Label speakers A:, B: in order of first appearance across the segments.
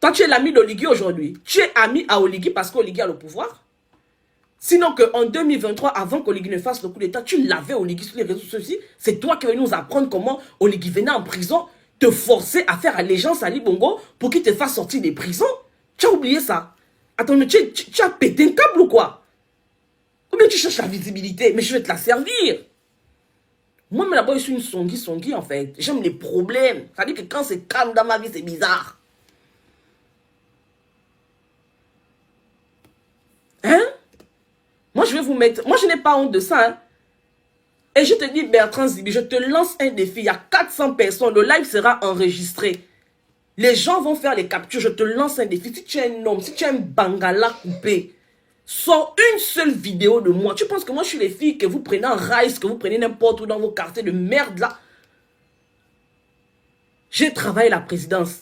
A: Toi, tu es l'ami d'Oligui aujourd'hui. Tu es ami à Oligui parce qu'Oligui a le pouvoir. Sinon qu'en 2023, avant qu'Oligui ne fasse le coup d'état, tu l'avais Oligui sur les réseaux sociaux. C'est toi qui es venu nous apprendre comment Oligui venait en prison, te forcer à faire allégeance à Ali Bongo pour qu'il te fasse sortir des prisons. Tu as oublié ça. Attends, mais tu as pété un câble ou quoi? Ou bien tu cherches la visibilité, mais je vais te la servir. Moi, mais là-bas, je suis une songui en fait. J'aime les problèmes. Ça veut dire que quand c'est calme dans ma vie, c'est bizarre. Hein? Moi, je vais vous mettre... Moi, je n'ai pas honte de ça. Hein? Et je te dis, Bertrand Zibi, je te lance un défi. Il y a 400 personnes. Le live sera enregistré. Les gens vont faire les captures. Je te lance un défi. Si tu es un homme, si tu es un bangala coupé, sors une seule vidéo de moi. Tu penses que moi, je suis les filles que vous prenez en Rice, que vous prenez n'importe où dans vos quartiers de merde là? J'ai travaillé la présidence.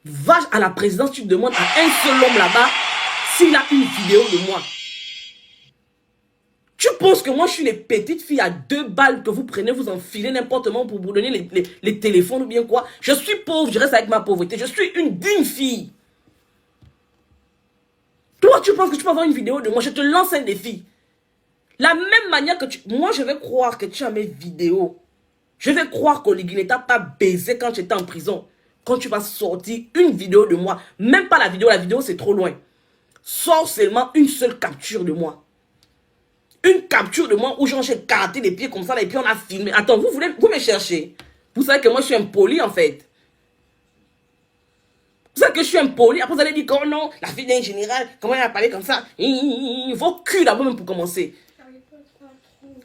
A: Va à la présidence, tu demandes à un seul homme là-bas s'il a une vidéo de moi. Tu penses que moi, je suis les petites filles à 2 balles que vous prenez, vous enfilez n'importe comment pour vous donner les téléphones ou bien quoi? Je suis pauvre, je reste avec ma pauvreté. Je suis une digne fille. Toi, tu penses que tu peux avoir une vidéo de moi? Je te lance un défi. La même manière que tu... Moi, je vais croire que tu as mes vidéos. Je vais croire qu'Oligui ne t'a pas baisé quand tu étais en prison. Quand tu vas sortir une vidéo de moi. Même pas la vidéo c'est trop loin. Sors seulement une seule capture de moi. Une capture de moi où j'ai carté les pieds comme ça, et puis on a filmé. Attends, vous me cherchez. Vous savez que moi, je suis impoli, en fait. Vous savez que je suis impoli. Après, vous allez dire que, oh non, la fille d'un général, comment elle a parlé comme ça? Vos culs d'abord, même pour commencer.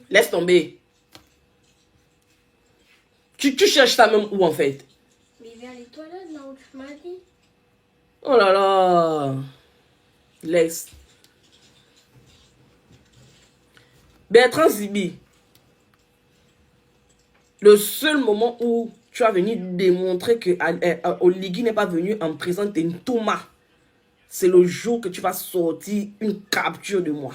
A: Laisse tomber. Tu cherches ça même où, en fait?
B: Mais vers les toilettes, là où tu m'as dit.
A: Oh là là. Laisse. Bertrand Zibi, le seul moment où tu as venu démontrer que Oligui n'est pas venu en prison, t'es une touma. C'est le jour que tu vas sortir une capture de moi.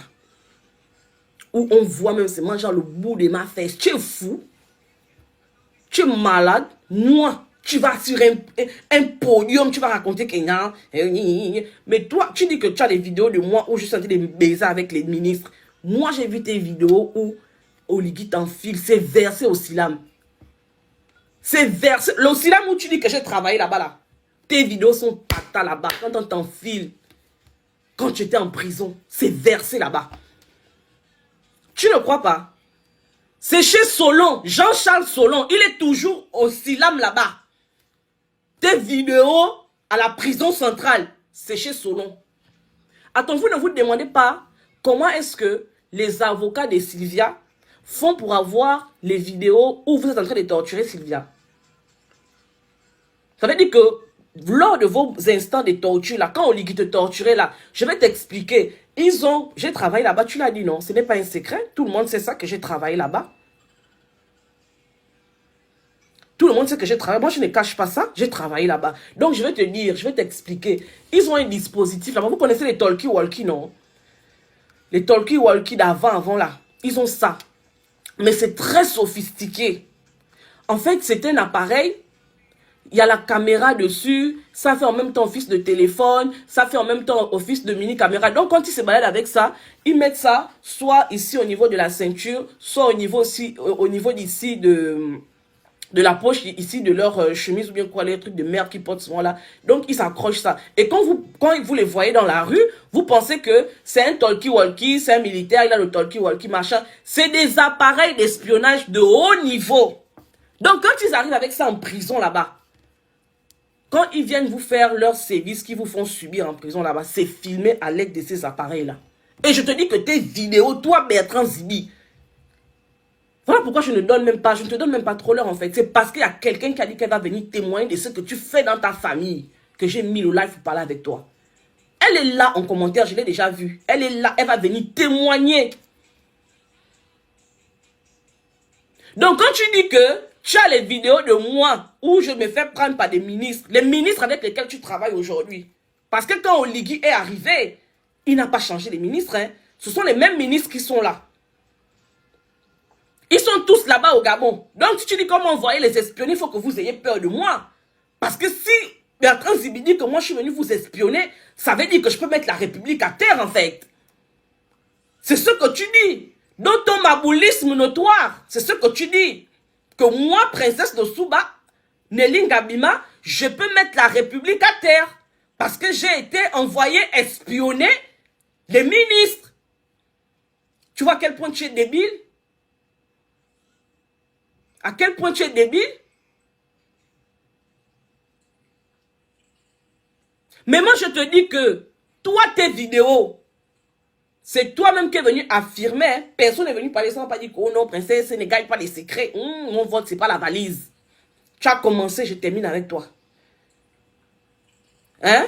A: Où on voit même c'est moi genre le bout de ma fesse. Tu es fou? Tu es malade? Moi, tu vas sur un podium, tu vas raconter que non. Mais toi, tu dis que tu as des vidéos de moi où je suis en train de me baiser avec les ministres. Moi, j'ai vu tes vidéos où Oligui t'enfile. C'est versé au Silam. C'est versé. Le Silam où tu dis que j'ai travaillé là-bas, là. Tes vidéos sont pata là-bas. Quand on t'enfile, quand tu étais en prison, c'est versé là-bas. Tu ne crois pas? C'est chez Solon, Jean-Charles Solon. Il est toujours au Silam là-bas. Tes vidéos à la prison centrale, c'est chez Solon. Attends, vous ne vous demandez pas comment est-ce que les avocats de Sylvia font pour avoir les vidéos où vous êtes en train de torturer Sylvia. Ça veut dire que lors de vos instants de torture, là, quand Oligui te torturait, là, je vais t'expliquer. J'ai travaillé là-bas, tu l'as dit, non? Ce n'est pas un secret. Tout le monde sait ça, que j'ai travaillé là-bas. Tout le monde sait que j'ai travaillé. Moi, je ne cache pas ça. J'ai travaillé là-bas. Donc, je vais te dire, je vais t'expliquer. Ils ont un dispositif là-bas. Vous connaissez les talkie-walkie, non? Les talkie-walkie d'avant, là. Ils ont ça. Mais c'est très sophistiqué. En fait, c'est un appareil. Il y a la caméra dessus. Ça fait en même temps office de téléphone. Ça fait en même temps office de mini-caméra. Donc, quand ils se baladent avec ça, ils mettent ça soit ici au niveau de la ceinture, soit au niveau d'ici de la poche ici de leur chemise ou bien quoi, les trucs de merde qu'ils portent souvent là. Donc, ils s'accrochent ça. Et quand vous les voyez dans la rue, vous pensez que c'est un talkie-walkie, c'est un militaire, il a le talkie-walkie, machin. C'est des appareils d'espionnage de haut niveau. Donc, quand ils arrivent avec ça en prison là-bas, quand ils viennent vous faire leur service qu'ils vous font subir en prison là-bas, c'est filmé à l'aide de ces appareils-là. Et je te dis que tes vidéos, toi, Bertrand Zibi, voilà pourquoi je ne te donne même pas trop l'heure en fait. C'est parce qu'il y a quelqu'un qui a dit qu'elle va venir témoigner de ce que tu fais dans ta famille que j'ai mis le live pour parler avec toi. Elle est là en commentaire, je l'ai déjà vue. Elle est là, elle va venir témoigner. Donc quand tu dis que tu as les vidéos de moi où je me fais prendre par des ministres, les ministres avec lesquels tu travailles aujourd'hui. Parce que quand Oligui est arrivé, il n'a pas changé les ministres. Hein. Ce sont les mêmes ministres qui sont là. Ils sont tous là-bas au Gabon. Donc, si tu dis comment envoyer les espionner, il faut que vous ayez peur de moi. Parce que si Bertrand Zibi dit que moi je suis venu vous espionner, ça veut dire que je peux mettre la République à terre en fait. C'est ce que tu dis. Dans ton maboulisme notoire, c'est ce que tu dis. Que moi, princesse de Souba, Nelly Ngabima, je peux mettre la République à terre. Parce que j'ai été envoyé espionner les ministres. Tu vois à quel point tu es débile? À quel point tu es débile? Mais moi, je te dis que toi, tes vidéos, c'est toi-même qui es venu affirmer. Hein? Personne n'est venu parler sans pas dire que oh non, princesse, ne gagne pas les secrets. Mon vote, c'est pas la valise. Tu as commencé, je termine avec toi. Hein?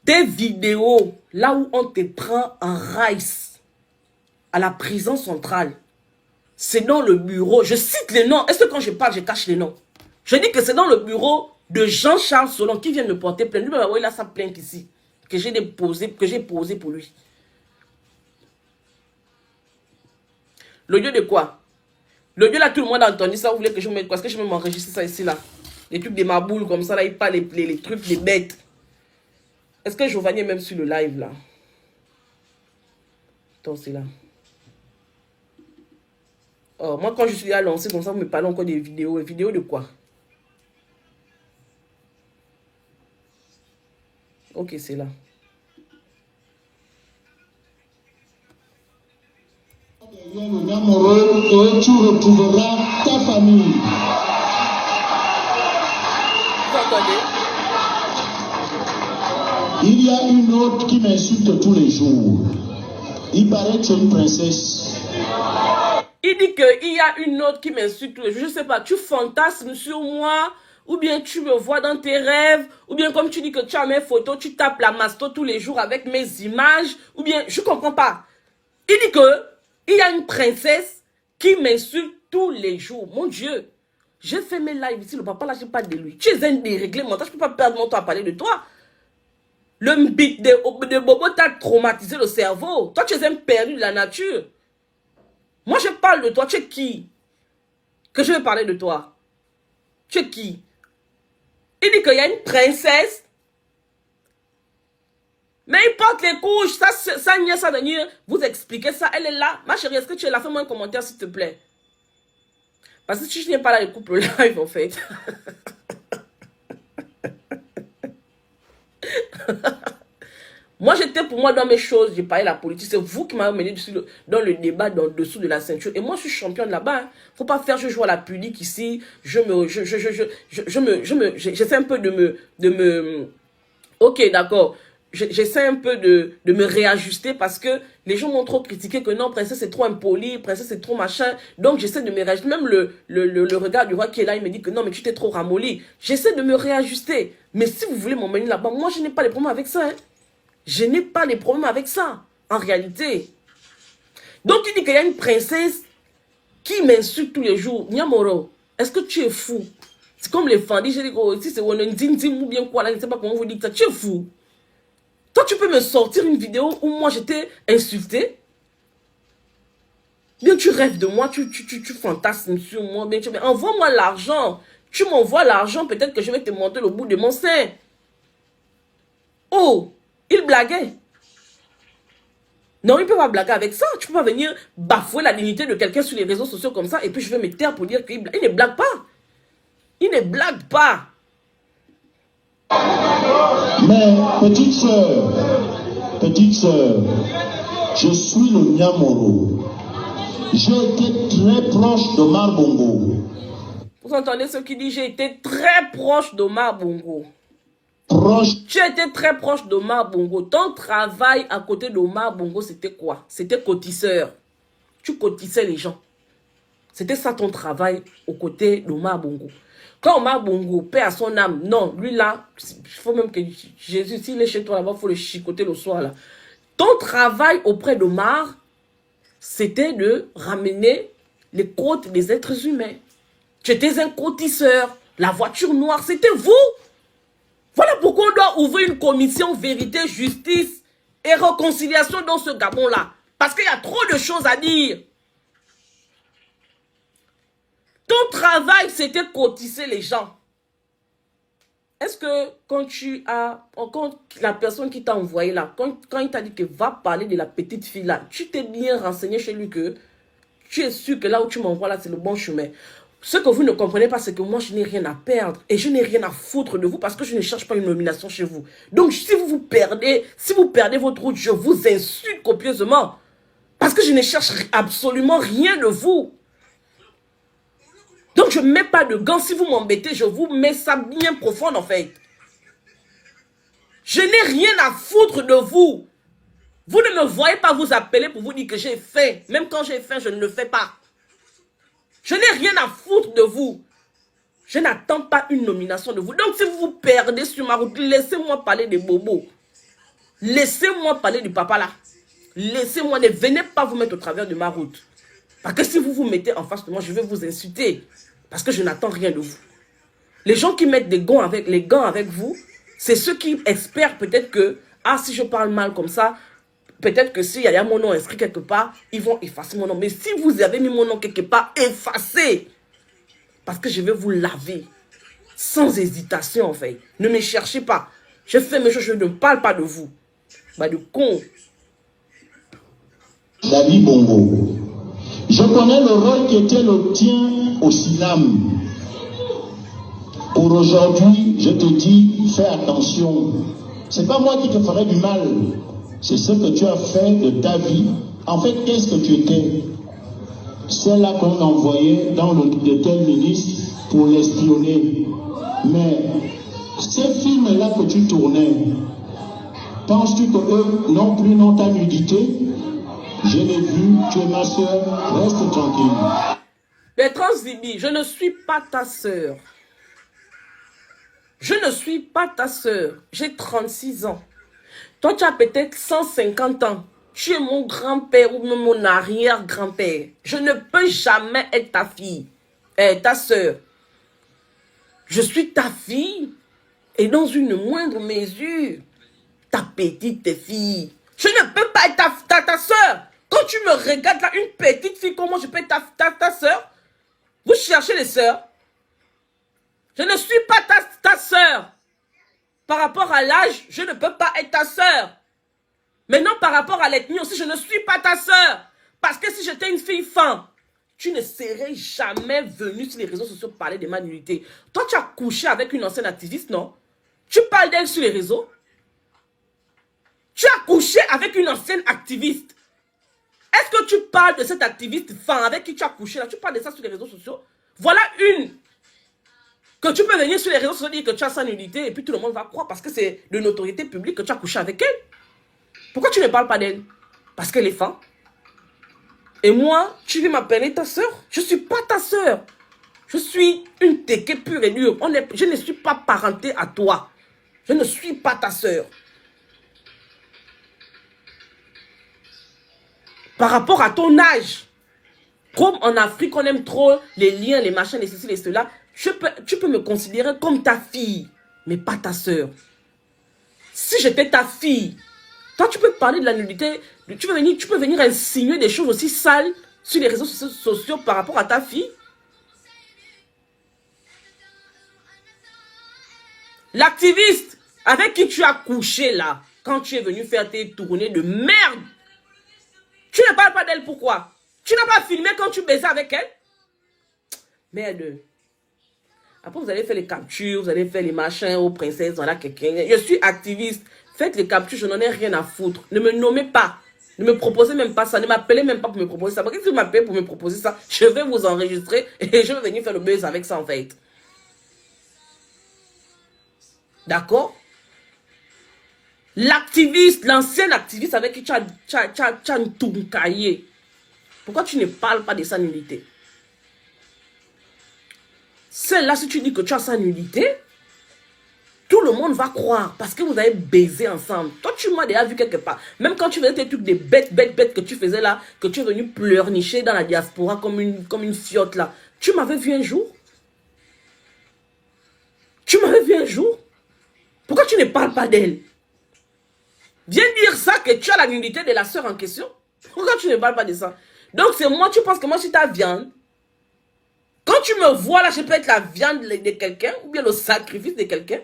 A: Tes vidéos, là où on te prend en rice, à la prison centrale, c'est dans le bureau. Je cite les noms. Est-ce que quand je parle, je cache les noms? Je dis que c'est dans le bureau de Jean-Charles Solon qui vient me porter plainte. Lui, il a sa plainte ici, que j'ai posé pour lui. L'audio de quoi? L'audio là, tout le monde a entendu ça. Vous voulez que je mette quoi? Est-ce que je vais m'enregistrer ça ici là? Les trucs des maboules comme ça, là, il parle les trucs des bêtes. Est-ce que Giovanni est même sur le live là? Attends, c'est là. Oh, moi, quand je suis à lancer comme ça, vous me parlez encore des vidéos. Et vidéos de quoi? Ok, c'est là.
C: Et tu retrouveras ta famille.
A: Vous entendez?
C: Il y a une autre qui m'insulte tous les jours. Il paraît que tu es une princesse.
A: Il dit qu'il y a une autre qui m'insulte. Je ne sais pas, tu fantasmes sur moi, ou bien tu me vois dans tes rêves, ou bien comme tu dis que tu as mes photos, tu tapes la masto tous les jours avec mes images, ou bien je ne comprends pas. Il dit que il y a une princesse qui m'insulte tous les jours. Mon Dieu, j'ai fait mes lives ici, le papa là, je ne parle pas de lui. Tu es un déréglé mental, je ne peux pas perdre mon temps à parler de toi. Le bit de Bobo t'a traumatisé le cerveau. Toi, tu es un perdu de la nature. Moi, je parle de toi. Tu es qui? Que je vais parler de toi. Tu es qui? Il dit qu'il y a une princesse. Mais il porte les couches. Ça n'y a ça venir. Vous expliquez ça. Elle est là. Ma chérie, est-ce que tu es là? Fais-moi un commentaire, s'il te plaît. Parce que si je n'ai pas là, je coupe le live, en fait. Moi, j'étais pour moi dans mes choses, j'ai parlé de la politique. C'est vous qui m'avez mené dans le débat, dans le dessous de la ceinture. Et moi, je suis championne là-bas. Hein. Faut pas faire, je joue à la punique ici. J'essaie un peu de me... Ok, d'accord. J'essaie un peu de me réajuster parce que les gens m'ont trop critiqué que non, princesse c'est trop impoli, princesse c'est trop machin. Donc, j'essaie de me réajuster. Même le regard du roi qui est là, il me dit que non, mais tu t'es trop ramolli. J'essaie de me réajuster. Mais si vous voulez m'emmener là-bas, moi, je n'ai pas de problème avec ça. Hein. Je n'ai pas de problème avec ça, en réalité. Donc, il dit qu'il y a une princesse qui m'insulte tous les jours. Nyamoro, est-ce que tu es fou? C'est comme les fandis, je dis, oh, si c'est ou bien quoi, là, je ne sais pas comment vous dites ça. Tu es fou. Toi, tu peux me sortir une vidéo où moi, j'étais insulté. Bien, tu rêves de moi, tu fantasmes sur moi. Bien, envoie-moi l'argent. Tu m'envoies l'argent, peut-être que je vais te monter le bout de mon sein. Oh! Il blaguait. Non, il ne peut pas blaguer avec ça. Tu ne peux pas venir bafouer la dignité de quelqu'un sur les réseaux sociaux comme ça et puis je vais me taire pour dire qu'il ne blague pas. Il ne blague pas.
C: Mais, petite sœur, je suis le Nyamoro. J'ai été très proche d'Omar Bongo.
A: Vous entendez ce qu'il dit? J'ai été très proche d'Omar Bongo. Tu étais très proche d'Omar Bongo. Ton travail à côté d'Omar Bongo, c'était quoi? C'était cotisseur. Tu cotissais les gens. C'était ça ton travail aux côtés d'Omar Bongo. Quand Omar Bongo, paix à son âme, non, lui là, il faut même que Jésus, s'il est chez toi là-bas, il faut le chicoter le soir là. Ton travail auprès d'Omar, c'était de ramener les côtes des êtres humains. Tu étais un cotisseur. La voiture noire, c'était vous. Voilà pourquoi on doit ouvrir une commission vérité, justice et réconciliation dans ce Gabon-là. Parce qu'il y a trop de choses à dire. Ton travail, c'était cotiser les gens. Est-ce que quand la personne qui t'a envoyé là, quand il t'a dit que va parler de la petite fille là, tu t'es bien renseigné chez lui que tu es sûr que là où tu m'envoies là, c'est le bon chemin. Ce que vous ne comprenez pas, c'est que moi, je n'ai rien à perdre et je n'ai rien à foutre de vous parce que je ne cherche pas une nomination chez vous. Donc, si vous perdez votre route, je vous insulte copieusement parce que je ne cherche absolument rien de vous. Donc, je ne mets pas de gants. Si vous m'embêtez, je vous mets ça bien profond, en fait. Je n'ai rien à foutre de vous. Vous ne me voyez pas vous appeler pour vous dire que j'ai faim. Même quand j'ai faim, je ne le fais pas. Je n'ai rien à foutre de vous. Je n'attends pas une nomination de vous. Donc, si vous vous perdez sur ma route, laissez-moi parler des bobos. Laissez-moi parler du papa là. Laissez-moi, ne venez pas vous mettre au travers de ma route. Parce que si vous vous mettez en face de moi, je vais vous insulter. Parce que je n'attends rien de vous. Les gens qui mettent les gants avec vous, c'est ceux qui espèrent peut-être que, si je parle mal comme ça, peut-être que s'il y a mon nom inscrit quelque part, ils vont effacer mon nom. Mais si vous avez mis mon nom quelque part, effacez. Parce que je vais vous laver. Sans hésitation, en fait. Ne me cherchez pas. Je fais mes choses, je ne parle pas de vous. Bah, de con.
C: David Bongo. Je connais le rôle qui était le tien au Sinam. Pour aujourd'hui, je te dis, fais attention. C'est pas moi qui te ferai du mal. C'est ce que tu as fait de ta vie. En fait, qu'est-ce que tu étais? C'est là qu'on envoyait dans de tel ministre pour l'espionner. Mais ces films-là que tu tournais, penses-tu qu'eux non plus n'ont ta nudité? Je l'ai vu, tu es ma soeur, reste tranquille.
A: Bertrand Zibi, je ne suis pas ta soeur. Je ne suis pas ta soeur. J'ai 36 ans. Toi, tu as peut-être 150 ans. Tu es mon grand-père ou même mon arrière-grand-père. Je ne peux jamais être ta fille, ta soeur. Je suis ta fille et dans une moindre mesure, ta petite fille. Je ne peux pas être ta soeur. Quand tu me regardes là, une petite fille, comment je peux être ta soeur? Vous cherchez les soeurs. Je ne suis pas ta soeur. Par rapport à l'âge, je ne peux pas être ta soeur. Maintenant, par rapport à l'ethnie aussi, je ne suis pas ta soeur. Parce que si j'étais une fille femme, tu ne serais jamais venue sur les réseaux sociaux parler de ma nullité. Toi, tu as couché avec une ancienne activiste, non? Tu parles d'elle sur les réseaux? Tu as couché avec une ancienne activiste. Est-ce que tu parles de cette activiste femme avec qui tu as couché là? Tu parles de ça sur les réseaux sociaux? Voilà une que tu peux venir sur les réseaux sociaux dire que tu as sa nullité et puis tout le monde va croire parce que c'est de notoriété publique que tu as couché avec elle. Pourquoi tu ne parles pas d'elle? Parce qu'elle est femme. Et moi, tu veux m'appeler ta soeur? Je ne suis pas ta soeur. Je suis une téké pure et dure. Je ne suis pas parentée à toi. Je ne suis pas ta soeur. Par rapport à ton âge, comme en Afrique, on aime trop les liens, les machins, les ceci, les cela, tu peux me considérer comme ta fille, mais pas ta soeur. Si j'étais ta fille, toi, tu peux parler de la nullité, tu peux venir insinuer des choses aussi sales sur les réseaux sociaux par rapport à ta fille. L'activiste avec qui tu as couché là, quand tu es venu faire tes tournées de merde, tu ne parles pas d'elle, pourquoi? Tu n'as pas filmé quand tu baisais avec elle? Merde. Après, vous allez faire les captures, vous allez faire les machins aux princesses, voilà quelqu'un. Je suis activiste. Faites les captures, je n'en ai rien à foutre. Ne me nommez pas. Ne me proposez même pas ça. Ne m'appelez même pas pour me proposer ça. Parce que si vous m'appelez pour me proposer ça, je vais vous enregistrer et je vais venir faire le buzz avec ça en fait. D'accord? L'activiste, l'ancien activiste avec qui tu as un tourcaillé. Pourquoi tu ne parles pas de sa nullité? Celle-là, si tu dis que tu as sa nullité, tout le monde va croire parce que vous avez baisé ensemble. Toi, tu m'as déjà vu quelque part. Même quand tu faisais tes trucs des bêtes que tu faisais là, que tu es venu pleurnicher dans la diaspora comme une fiotte là. Tu m'avais vu un jour? Tu m'avais vu un jour? Pourquoi tu ne parles pas d'elle? Viens dire ça que tu as la nullité de la sœur en question. Pourquoi tu ne parles pas de ça? Donc c'est moi, tu penses que moi je suis ta viande? Quand tu me vois là, je peux être la viande de quelqu'un ou bien le sacrifice de quelqu'un.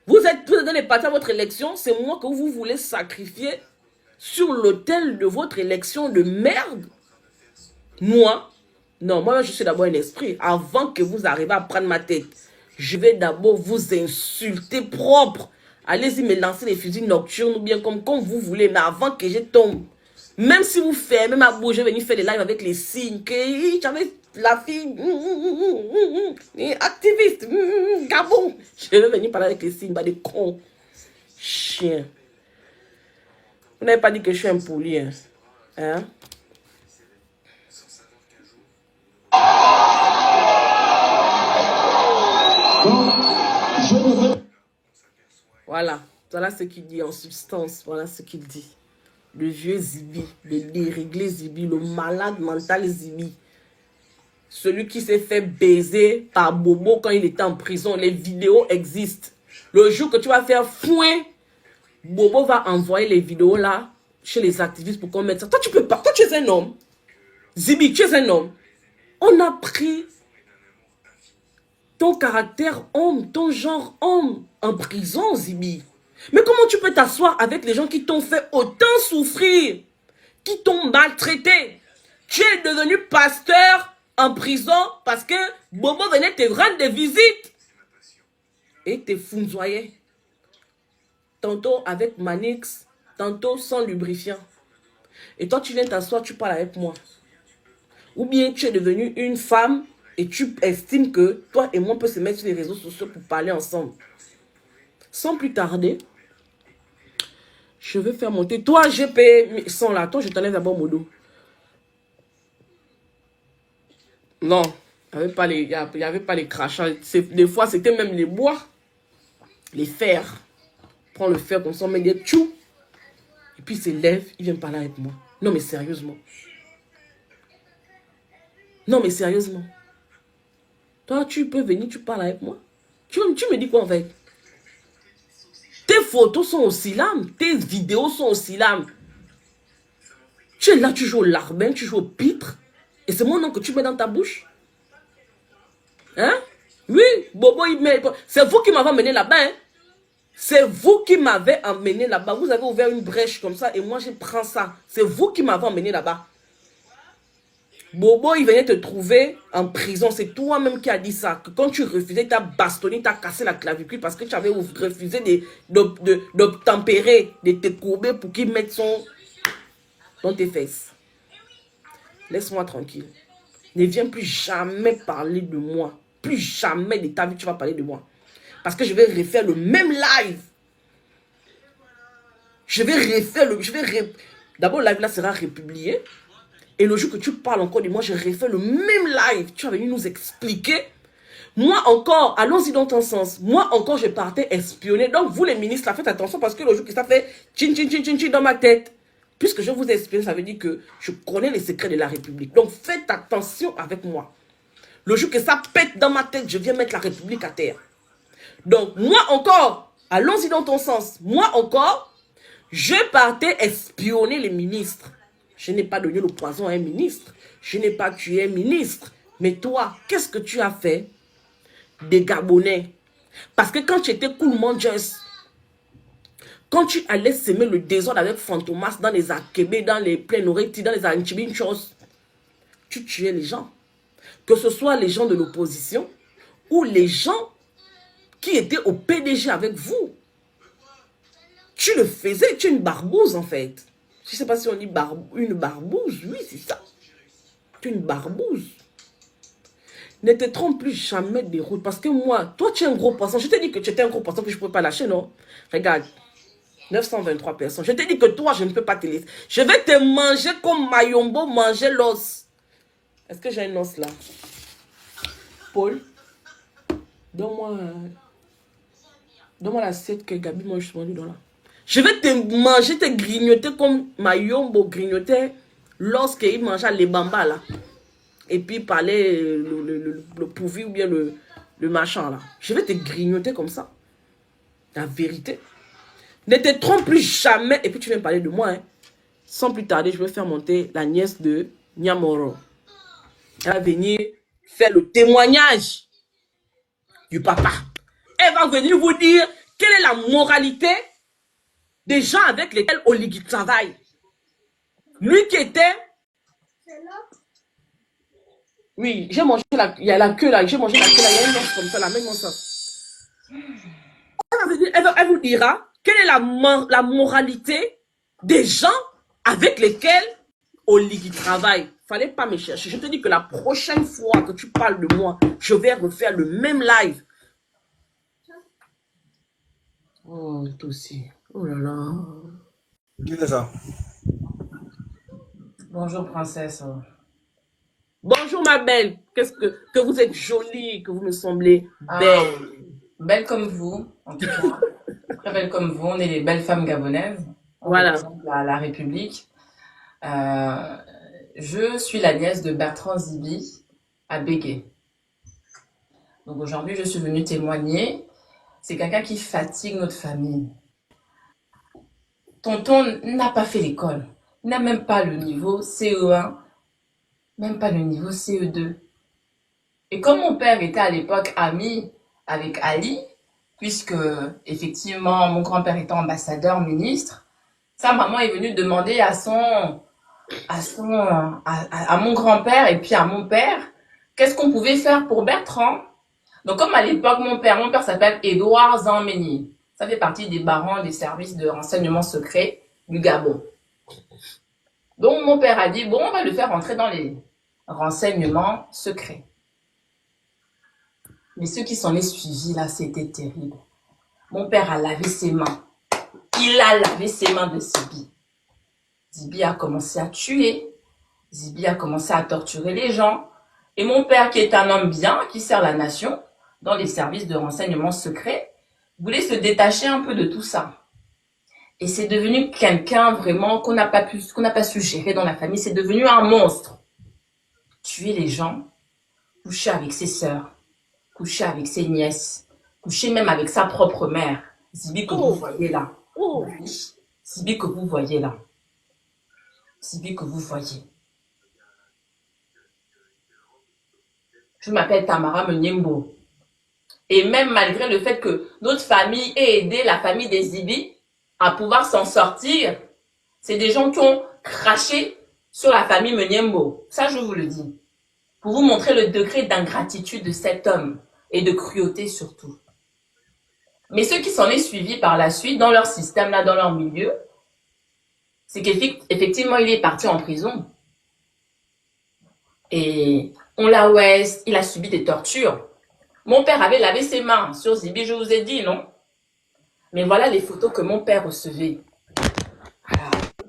A: Vous êtes dans les partis à votre élection, c'est moi que vous voulez sacrifier sur l'autel de votre élection de merde. Moi, non, moi je suis d'abord un esprit. Avant que vous arriviez à prendre ma tête, je vais d'abord vous insulter propre. Allez-y me lancer les fusils nocturnes ou bien comme vous voulez, mais avant que je tombe. Même si vous fermez ma bouche, je vais venir faire des lives avec les signes que j'avais la fille activiste, Gabon. Je vais venir parler avec les signes, bah des cons. Chien. Vous n'avez pas dit que je suis un poli, hein? Hein? Voilà. Voilà ce qu'il dit en substance. Voilà ce qu'il dit. Le vieux Zibi, le déréglé Zibi, le malade mental Zibi. Celui qui s'est fait baiser par Bobo quand il était en prison. Les vidéos existent. Le jour que tu vas faire foin, Bobo va envoyer les vidéos là chez les activistes pour qu'on mette ça. Toi, tu peux pas. Toi, tu es un homme. Zibi, tu es un homme. On a pris ton caractère homme, ton genre homme en prison, Zibi. Mais comment tu peux t'asseoir avec les gens qui t'ont fait autant souffrir, qui t'ont maltraité? Tu es devenu pasteur en prison parce que Bobo venait te rendre des visites et te fourvoyait. Tantôt avec Manix, tantôt sans lubrifiant. Et toi, tu viens t'asseoir, tu parles avec moi. Ou bien tu es devenu une femme et tu estimes que toi et moi, on peut se mettre sur les réseaux sociaux pour parler ensemble. Sans plus tarder, je vais faire monter. Toi, GP, sans là, toi, je t'enlève d'abord mon dos. Non, il n'y avait pas les crachats. Des fois, c'était même les bois, les fers. Prends le fer comme ça, on met des tchou. Et puis il se lève, il vient parler avec moi. Non, mais sérieusement. Non, mais sérieusement. Toi, tu peux venir, tu parles avec moi. Tu me dis quoi en fait? Tes photos sont aussi lames. Tes vidéos sont aussi lames. Tu es là, tu joues au larbin, tu joues au pitre. Et c'est mon nom que tu mets dans ta bouche. Hein? Oui, Bobo, il met... C'est vous qui m'avez emmené là-bas, hein? C'est vous qui m'avez emmené là-bas. Vous avez ouvert une brèche comme ça et moi, je prends ça. C'est vous qui m'avez emmené là-bas. Bobo, il venait te trouver en prison. C'est toi-même qui as dit ça. Que quand tu refusais, tu as bastonné, tu as cassé la clavicule parce que tu avais refusé d'obtempérer, de te courber pour qu'il mette son dans tes fesses. Laisse-moi tranquille. Ne viens plus jamais parler de moi. Plus jamais de ta vie, tu vas parler de moi. Parce que je vais refaire le même live. Je vais refaire le... D'abord, le live là sera republié. Et le jour que tu parles encore de moi, je refais le même live. Tu as venu nous expliquer. Moi encore, allons-y dans ton sens. Moi encore, je partais espionner. Donc, vous les ministres, là, faites attention parce que le jour que ça fait tchin, tchin, tchin, tchin, tchin dans ma tête. Puisque je vous espionne, ça veut dire que je connais les secrets de la République. Donc, faites attention avec moi. Le jour que ça pète dans ma tête, je viens mettre la République à terre. Donc, moi encore, allons-y dans ton sens. Moi encore, je partais espionner les ministres. Je n'ai pas donné le poison à un ministre. Je n'ai pas tué un ministre. Mais toi, qu'est-ce que tu as fait des Gabonais? Parce que quand tu étais cool mangeuse, quand tu allais semer le désordre avec Fantomas dans les Akébé, dans les Plénoreti, dans les Anchibinchos, tu tuais les gens. Que ce soit les gens de l'opposition ou les gens qui étaient au PDG avec vous. Tu le faisais, tu es une barbouze en fait. Je ne sais pas si on dit une barbouze. Oui, c'est ça. Tu es une barbouze. Ne te trompe plus jamais des routes. Parce que moi, toi, tu es un gros poisson. Je t'ai dit que tu étais un gros poisson que je ne pouvais pas lâcher, non? Regarde. 923 personnes. Je t'ai dit que toi, je ne peux pas te laisser. Je vais te manger comme Mayombo mangeait l'os. Est-ce que j'ai un os là? Paul, donne-moi l'assiette que Gabi m'a justement dit dans là. Je vais te manger, te grignoter comme Mayombo grignotait lorsqu'il mangeait les bambas là. Et puis il parlait le pourvu ou bien le machin là. Je vais te grignoter comme ça. La vérité. Ne te trompe plus jamais. Et puis tu viens parler de moi. Hein. Sans plus tarder, je vais faire monter la nièce de Nyamoro. Elle va venir faire le témoignage du papa. Elle va venir vous dire quelle est la moralité des gens avec lesquels Oligui travaille. Lui qui était... Oui, j'ai mangé la... Il y a la queue là, j'ai mangé la queue là, il y a une once comme ça, la même once. Elle vous dira quelle est la moralité des gens avec lesquels Oligui travaille. Fallait pas me chercher. Je te dis que la prochaine fois que tu parles de moi, je vais refaire le même live. Oh, toi aussi. Oh là là.
D: Qui fait ça?
E: Bonjour, princesse.
A: Bonjour ma belle. Qu'est-ce que vous êtes jolie, que vous me semblez belle.
E: Belle comme vous, en tout cas. Très belle comme vous. On est les belles femmes gabonaises. On
A: Voilà.
E: représente la République. Je suis la nièce de Bertrand Zibi à Bégué. Donc aujourd'hui, je suis venue témoigner. C'est quelqu'un qui fatigue notre famille. Tonton n'a pas fait l'école. Il n'a même pas le niveau CE1, même pas le niveau CE2. Et comme mon père était à l'époque ami avec Ali, puisque effectivement mon grand-père était ambassadeur, ministre, sa maman est venue demander à mon grand-père et puis à mon père qu'est-ce qu'on pouvait faire pour Bertrand. Donc comme à l'époque mon père s'appelle Édouard Zanméni. Ça fait partie des barons des services de renseignement secret du Gabon. Donc mon père a dit bon, on va le faire entrer dans les renseignements secrets. Mais ce qui s'en est suivi là, c'était terrible. Mon père a lavé ses mains. Il a lavé ses mains de Zibi. Zibi a commencé à tuer. Zibi a commencé à torturer les gens. Et mon père, qui est un homme bien, qui sert la nation, dans les services de renseignement secrets, voulait se détacher un peu de tout ça. Et c'est devenu quelqu'un vraiment qu'on n'a pas su gérer dans la famille. C'est devenu un monstre. Tuer les gens, coucher avec ses sœurs, coucher avec ses nièces, coucher même avec sa propre mère. Zibi que vous voyez là.
A: Oh.
E: Zibi que vous voyez là. Zibi que vous voyez. Je m'appelle Tamara Menyembo. Et même malgré le fait que notre famille ait aidé la famille des Zibi à pouvoir s'en sortir, c'est des gens qui ont craché sur la famille Menyembo. Ça, je vous le dis. Pour vous montrer le degré d'ingratitude de cet homme et de cruauté surtout. Mais ce qui s'en est suivi par la suite, dans leur système, là, dans leur milieu, c'est qu'effectivement, il est parti en prison. Et on l'a ouest, il a subi des tortures. Mon père avait lavé ses mains sur Zibi, je vous ai dit, non? Mais voilà les photos que mon père recevait.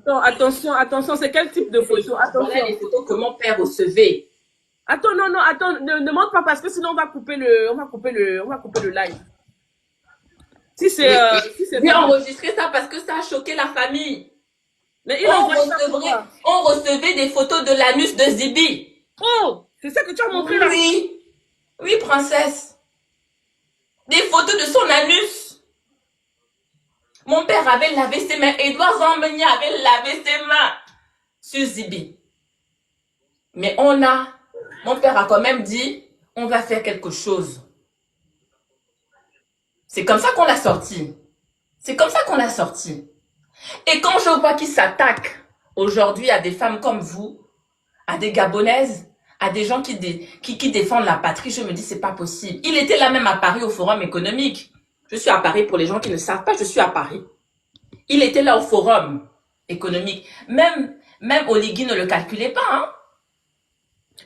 A: Attends, attention, c'est quel type de photo? Attention.
E: Voilà les photos que mon père recevait.
A: Attends, non, ne montre pas parce que sinon on va couper le live. Si c'est
E: J'ai enregistré ça parce que ça a choqué la famille.
A: Mais
E: on recevait des photos de l'anus de Zibi.
A: Oh, c'est ça que tu as montré là?
E: Oui, princesse. Des photos de son anus. Mon père avait lavé ses mains. Édouard Zanméni avait lavé ses mains sur Zibi. Mais mon père a quand même dit, on va faire quelque chose. C'est comme ça qu'on l'a sorti. C'est comme ça qu'on l'a sorti. Et quand je vois qu'il s'attaque aujourd'hui à des femmes comme vous, à des Gabonaises, à des gens qui défendent la patrie, je me dis, c'est pas possible. Il était là même à Paris au Forum économique. Je suis à Paris pour les gens qui ne savent pas, je suis à Paris. Il était là au Forum économique. Même Oligui ne le calculait pas, hein.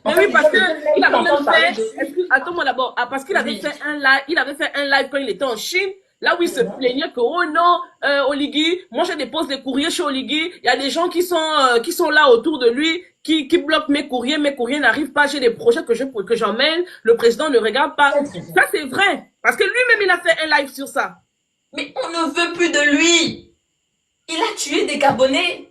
A: Mais oui, parce qu'il avait fait, attends-moi d'abord, parce qu'il avait fait un live quand il était en Chine, là où il se plaignait que, oh non, Oligui, moi je dépose des courriers chez Oligui, il y a des gens qui sont là autour de lui, qui bloquent mes courriers n'arrivent pas, j'ai des projets que j'emmène, le président ne regarde pas. Ça c'est vrai, parce que lui-même il a fait un live sur ça.
E: Mais on ne veut plus de lui. Il a tué des Gabonais.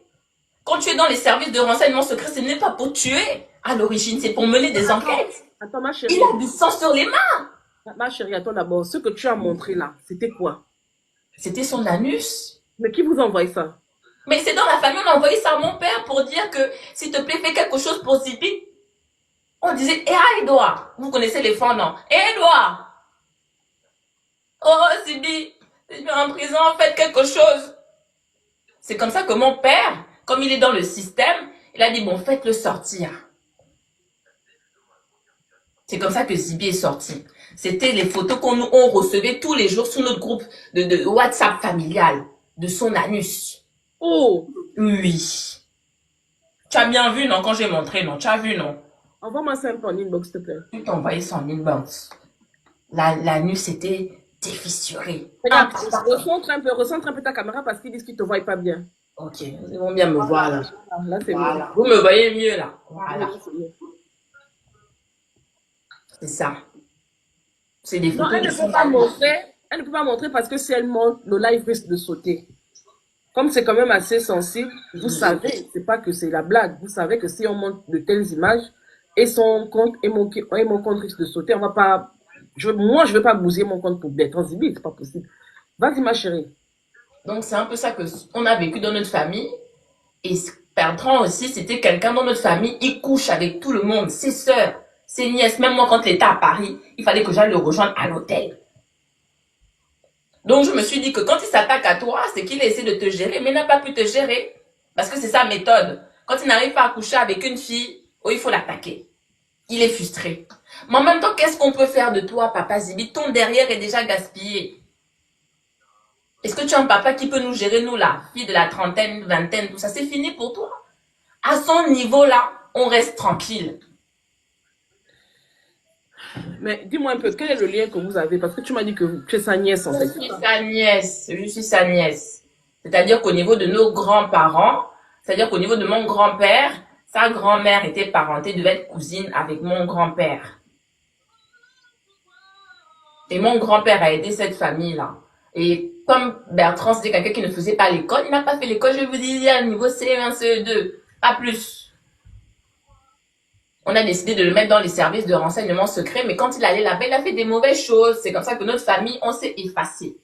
E: Quand tu es dans les services de renseignement secret, ce n'est pas pour tuer. À l'origine, c'est pour mener des enquêtes.
A: Attends, ma chérie.
E: Il a du sang sur les mains.
A: Ma chérie, attends d'abord. Ce que tu as montré là, c'était quoi?
E: C'était son anus.
A: Mais qui vous a envoyé ça?
E: Mais c'est dans la famille, on a envoyé ça à mon père pour dire que, s'il te plaît, fais quelque chose pour Zibi. On disait, eh, Edouard. Vous connaissez les fonds, non? Eh, Edouard. Oh, Zibi, je suis en prison, faites quelque chose. C'est comme ça que mon père, comme il est dans le système, il a dit, bon, faites-le sortir. C'est comme ça que Zibi est sorti. C'était les photos on recevait tous les jours sur notre groupe de WhatsApp familial de son anus.
A: Oh,
E: Oui. Tu as bien vu, non, quand j'ai montré, non? Tu as vu, non?
A: envoie-moi ça un peu en inbox, s'il te plaît.
E: Tu t'as envoyé son inbox. L'anus était défissuré.
A: Regarde, recentre un peu ta caméra parce qu'ils disent qu'ils te voient pas bien.
E: Ok, ils vont bien me voir là.
A: Là, c'est
E: Voilà. Vous me voyez mieux là. Voilà.
A: mieux.
E: C'est ça. C'est des
A: Non,
E: photos
A: elle
E: de
A: ne
E: son
A: peut pas
E: anus.
A: montrer. Elle ne peut pas montrer parce que si elle montre, le live risque de sauter. Comme c'est quand même assez sensible, vous savez, c'est pas que c'est la blague. Vous savez que si on montre de telles images et son compte et mon compte risque de sauter, on va pas. Moi, je vais pas bousiller mon compte pour Bertrand Zibi, c'est pas possible. Vas-y, ma chérie.
E: Donc c'est un peu ça que on a vécu dans notre famille. Et Bertrand aussi, c'était quelqu'un dans notre famille. Il couche avec tout le monde, ses sœurs, ses nièces. Même moi, quand il était à Paris, il fallait que j'aille le rejoindre à l'hôtel. Donc je me suis dit que quand il s'attaque à toi, c'est qu'il essaie de te gérer, mais il n'a pas pu te gérer. Parce que c'est sa méthode. Quand il n'arrive pas à coucher avec une fille, oh, il faut l'attaquer. Il est frustré. Mais en même temps, qu'est-ce qu'on peut faire de toi, papa Zibi? Ton derrière est déjà gaspillé. Est-ce que tu as un papa qui peut nous gérer, nous là, filles de la trentaine, vingtaine, tout ça? C'est fini pour toi. À son niveau là, on reste tranquille.
A: Mais dis-moi un peu, quel est le lien que vous avez? Parce que tu m'as dit que tu es sa nièce en
E: Je
A: fait.
E: suis sa nièce. Je suis sa nièce. C'est-à-dire qu'au niveau de nos grands-parents, c'est-à-dire qu'au niveau de mon grand-père, sa grand-mère était parentée, devait être cousine avec mon grand-père. Et mon grand-père a aidé cette famille-là. Et comme Bertrand, c'était quelqu'un qui ne faisait pas l'école, il n'a pas fait l'école, je vous dis, il est à niveau CE1, CE2, pas plus. On a décidé de le mettre dans les services de renseignement secret, mais quand il allait là-bas, il a fait des mauvaises choses. C'est comme ça que notre famille, on s'est effacé.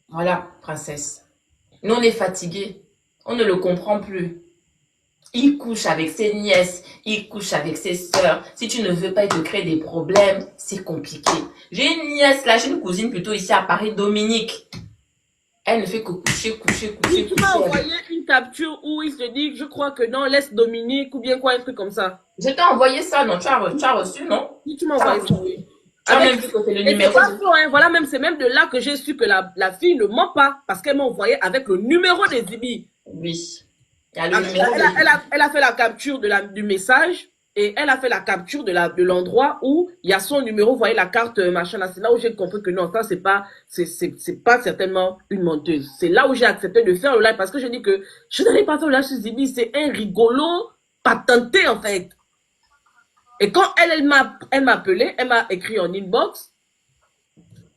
E: Voilà, princesse. Nous, on est fatigués. On ne le comprend plus. Il couche avec ses nièces, il couche avec ses sœurs. Si tu ne veux pas, il te crée des problèmes, c'est compliqué. J'ai une nièce là, j'ai une cousine plutôt ici à Paris, Dominique. Elle ne fait que coucher.
A: Oui, tu m'as envoyé une capture où il se dit, je crois que non, laisse Dominique ou bien quoi, un truc comme ça.
E: Je t'ai envoyé ça, non? Tu as reçu, non?
A: Oui, tu m'as envoyé ça, oui.
E: Tu as
A: Avec-
E: même vu que c'est le
A: Et c'est
E: numéro.
A: pas faux, hein. Voilà, même, c'est même de là que j'ai su que la fille ne ment pas. Parce qu'elle m'a envoyé avec le numéro des Zibi.
E: Oui. Il y a le numéro.
A: Elle a fait la capture du message et elle a fait la capture de l'endroit où il y a son numéro. Vous voyez la carte machin là. C'est là où j'ai compris que non, ça c'est pas certainement une menteuse. C'est là où j'ai accepté de faire le live parce que je dis que je n'allais pas faire le live sur Zibi. C'est un rigolo patenté en fait. Et quand elle m'a appelé, elle m'a écrit en inbox.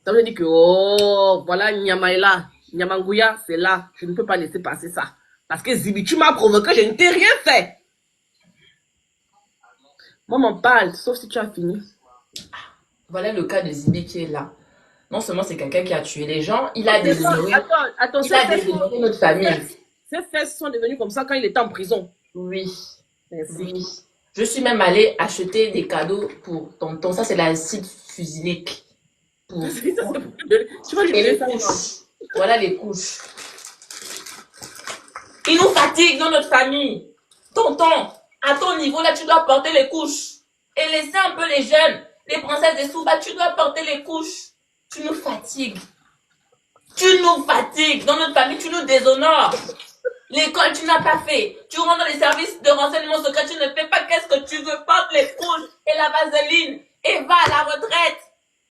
A: Ça veut dire que oh voilà Nyamaïla, Nyamangouya, c'est là. Je ne peux pas laisser passer ça. Parce que Zibi, tu m'as provoqué, je ne t'ai rien fait. Moi, m'en parle, sauf si tu as fini.
E: Voilà le cas de Zibi qui est là. Non seulement c'est quelqu'un qui a tué les gens, il a déshonoré.
A: Attends,
E: Il a déshonoré notre famille.
A: Ses fesses sont devenues comme ça quand il était en prison.
E: Oui.
A: Merci.
E: Oui. Je suis même allée acheter des cadeaux pour tonton. Ça, c'est l'acide fusidique. Pour...
A: Tu vas lui
E: Et
A: donner
E: les
A: ça.
E: couches. Voilà les couches. Il nous fatigue dans notre famille. Tonton, à ton niveau, là, tu dois porter les couches. Et laisser un peu les jeunes, les princesses des Souba, tu dois porter les couches. Tu nous fatigues. Tu nous fatigues. Dans notre famille, tu nous déshonores. L'école, tu n'as pas fait. Tu rentres dans les services de renseignement secret, tu ne fais pas. Qu'est-ce que tu veux? Porte les couches et la vaseline et va à la retraite.